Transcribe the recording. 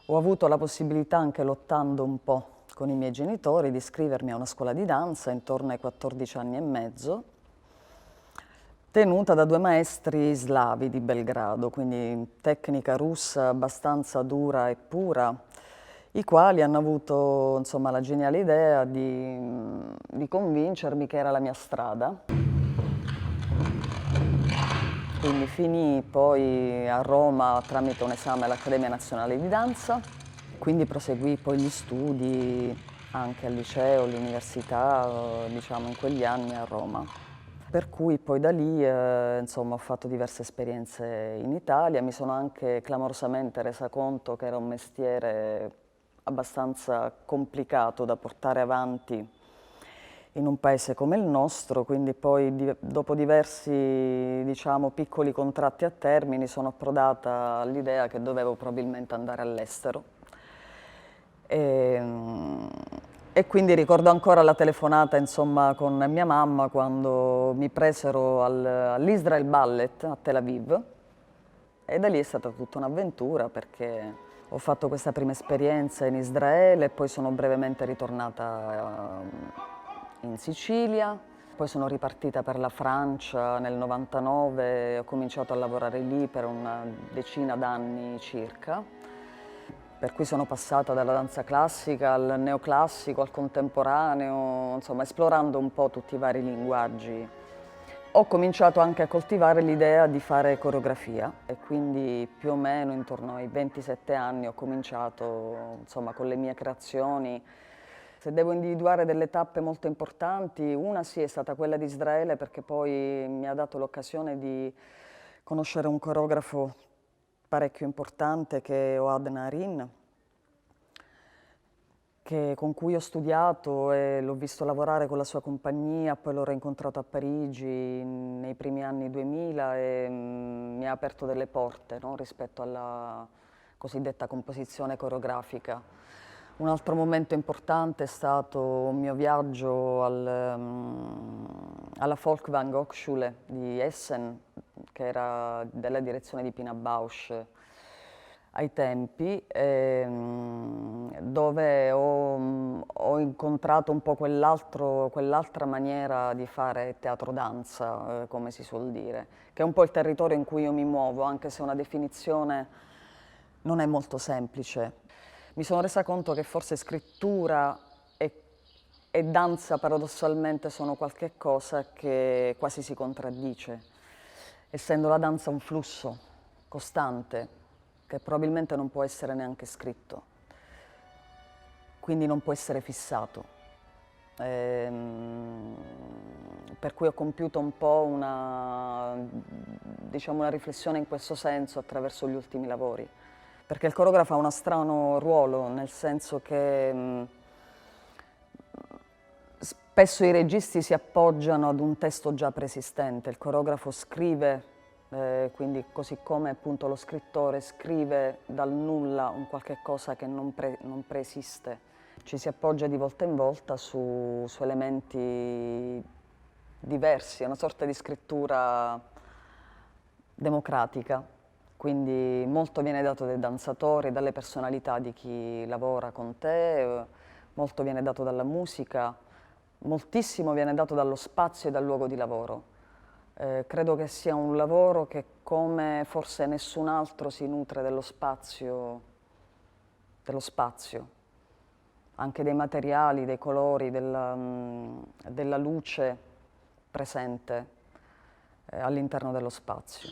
Ho avuto la possibilità, anche lottando un po' con i miei genitori, di iscrivermi a una scuola di danza intorno ai 14 anni e mezzo, tenuta da due maestri slavi di Belgrado, quindi tecnica russa abbastanza dura e pura, i quali hanno avuto, insomma, la geniale idea di convincermi che era la mia strada. Quindi finii poi a Roma tramite un esame all'Accademia Nazionale di Danza, quindi proseguì poi gli studi anche al liceo, all'università, diciamo in quegli anni a Roma. Per cui poi da lì insomma, ho fatto diverse esperienze in Italia, mi sono anche clamorosamente resa conto che era un mestiere abbastanza complicato da portare avanti in un paese come il nostro, quindi poi dopo diversi, diciamo, piccoli contratti a termine sono approdata all'idea che dovevo probabilmente andare all'estero. E, e quindi ricordo ancora la telefonata, insomma, con mia mamma quando mi presero all'Israel Ballet a Tel Aviv, e da lì è stata tutta un'avventura perché ho fatto questa prima esperienza in Israele e poi sono brevemente ritornata in Sicilia, poi sono ripartita per la Francia nel 99 e ho cominciato a lavorare lì per una decina d'anni circa, per cui sono passata dalla danza classica al neoclassico, al contemporaneo, insomma esplorando un po' tutti i vari linguaggi. Ho cominciato anche a coltivare l'idea di fare coreografia e quindi più o meno intorno ai 27 anni ho cominciato, insomma, con le mie creazioni. Se devo individuare delle tappe molto importanti, una sì è stata quella di Israele perché poi mi ha dato l'occasione di conoscere un coreografo parecchio importante che è Ohad Naharin, con cui ho studiato e l'ho visto lavorare con la sua compagnia, poi l'ho rincontrato a Parigi nei primi anni 2000 e mi ha aperto delle porte, no, rispetto alla cosiddetta composizione coreografica. Un altro momento importante è stato un mio viaggio alla Folkwang Hochschule di Essen, che era della direzione di Pina Bausch ai tempi, dove ho incontrato un po' quell'altra maniera di fare teatro-danza, come si suol dire, che è un po' il territorio in cui io mi muovo, anche se una definizione non è molto semplice. Mi sono resa conto che forse scrittura e danza paradossalmente sono qualche cosa che quasi si contraddice, essendo la danza un flusso costante che probabilmente non può essere neanche scritto, quindi non può essere fissato. Per cui ho compiuto un po' diciamo, una riflessione in questo senso attraverso gli ultimi lavori, perché il coreografo ha uno strano ruolo, nel senso che spesso i registi si appoggiano ad un testo già preesistente, il coreografo scrive, quindi così come appunto lo scrittore scrive dal nulla un qualche cosa che non preesiste, ci si appoggia di volta in volta su elementi diversi, è una sorta di scrittura democratica, quindi molto viene dato dai danzatori, dalle personalità di chi lavora con te, molto viene dato dalla musica, moltissimo viene dato dallo spazio e dal luogo di lavoro. Credo che sia un lavoro che, come forse nessun altro, si nutre dello spazio, anche dei materiali, dei colori, della luce presente all'interno dello spazio.